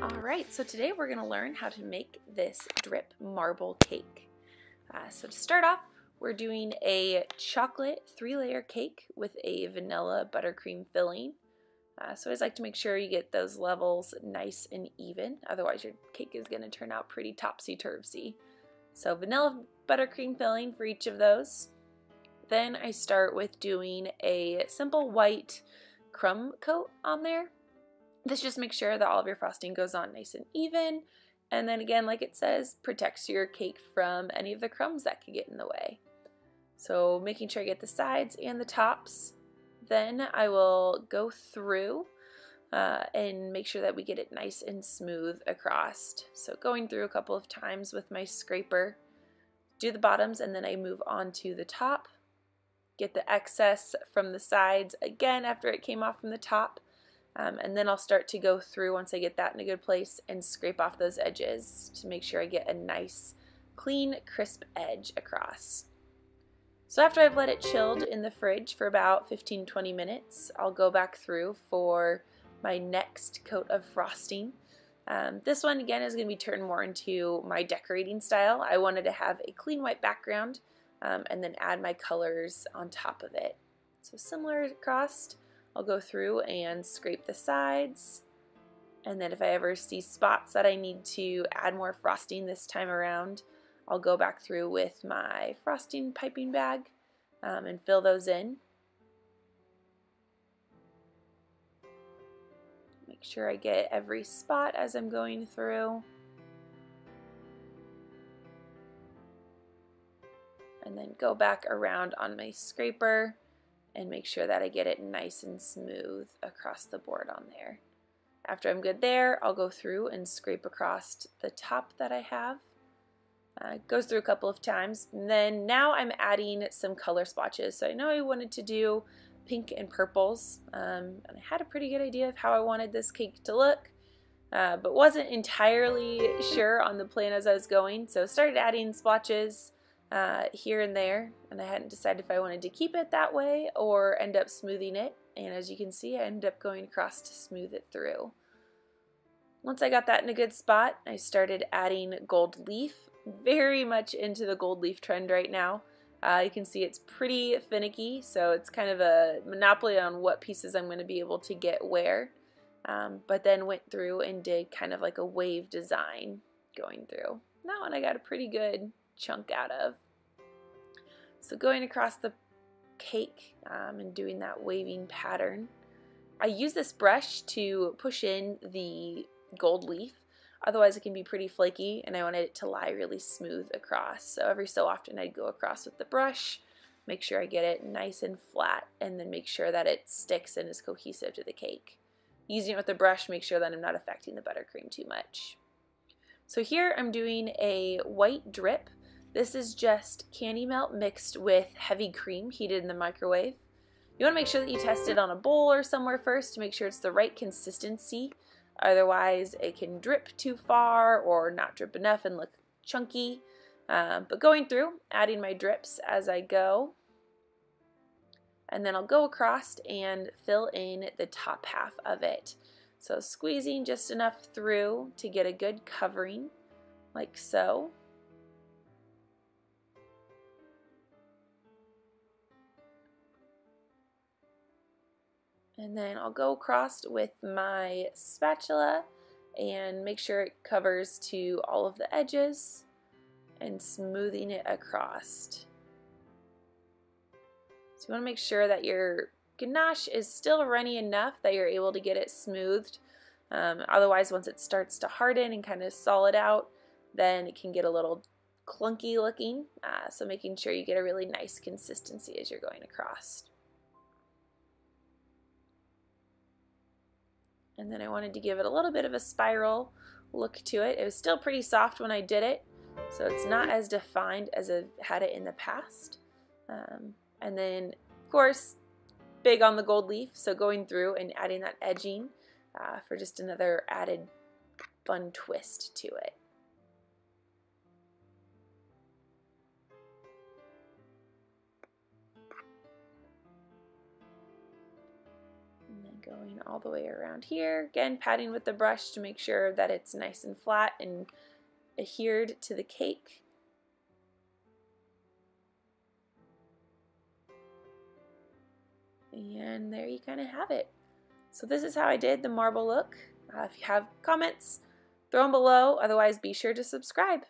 Alright, so today we're going to learn how to make this drip marble cake. So to start off, we're doing a chocolate 3-layer cake with a vanilla buttercream filling. So I always like to make sure you get those levels nice and even, otherwise your cake is going to turn out pretty topsy-turvy. So vanilla buttercream filling for each of those. Then I start with doing a simple white crumb coat on there. This just makes sure that all of your frosting goes on nice and even, and then again, like it says, protects your cake from any of the crumbs that could get in the way. So making sure I get the sides and the tops. Then I will go through and make sure that we get it nice and smooth across. So going through a couple of times with my scraper, do the bottoms, and then I move on to the top. Get the excess from the sides again after it came off from the top. And then I'll start to go through once I get that in a good place and scrape off those edges to make sure I get a nice, clean, crisp edge across. So after I've let it chilled in the fridge for about 15-20 minutes, I'll go back through for my next coat of frosting. This one again is going to be turned more into my decorating style. I wanted to have a clean white background and then add my colors on top of it. So similar across. I'll go through and scrape the sides, and then if I ever see spots that I need to add more frosting this time around, I'll go back through with my frosting piping bag and fill those in. Make sure I get every spot as I'm going through. And then go back around on my scraper and make sure that I get it nice and smooth across the board on there. After I'm good there, I'll go through and scrape across the top that I have. It goes through a couple of times. And then now I'm adding some color swatches. So I know I wanted to do pink and purples, and I had a pretty good idea of how I wanted this cake to look, but wasn't entirely sure on the plan as I was going. So started adding swatches here and there, and I hadn't decided if I wanted to keep it that way or end up smoothing it, and as you can see I ended up going across to smooth it through. Once I got that in a good spot, I started adding gold leaf, very much into the gold leaf trend right now. You can see it's pretty finicky, so it's kind of a monopoly on what pieces I'm going to be able to get where, but then went through and did kind of like a wave design going through. That one I got a pretty good chunk out of. So going across the cake and doing that waving pattern. I use this brush to push in the gold leaf, otherwise it can be pretty flaky, and I wanted it to lie really smooth across. So every so often I'd go across with the brush, make sure I get it nice and flat, and then make sure that it sticks and is cohesive to the cake. Using it with the brush, make sure that I'm not affecting the buttercream too much. So here I'm doing a white drip. This is just candy melt mixed with heavy cream heated in the microwave. You want to make sure that you test it on a bowl or somewhere first to make sure it's the right consistency. Otherwise, it can drip too far or not drip enough and look chunky. But going through, adding my drips as I go. And then I'll go across and fill in the top half of it. So squeezing just enough through to get a good covering, like so. And then I'll go across with my spatula and make sure it covers to all of the edges and smoothing it across. So you want to make sure that your ganache is still runny enough that you're able to get it smoothed. Otherwise, once it starts to harden and kind of solid out, then it can get a little clunky looking. So making sure you get a really nice consistency as you're going across. And then I wanted to give it a little bit of a spiral look to it. It was still pretty soft when I did it, so it's not as defined as I've had it in the past. And then, of course, big on the gold leaf, so going through and adding that edging for just another added fun twist to it. And then Going all the way around here. Again, patting with the brush to make sure that it's nice and flat and adhered to the cake. And there you kind of have it. So this is how I did the marble look. If you have comments, throw them below. Otherwise, be sure to subscribe.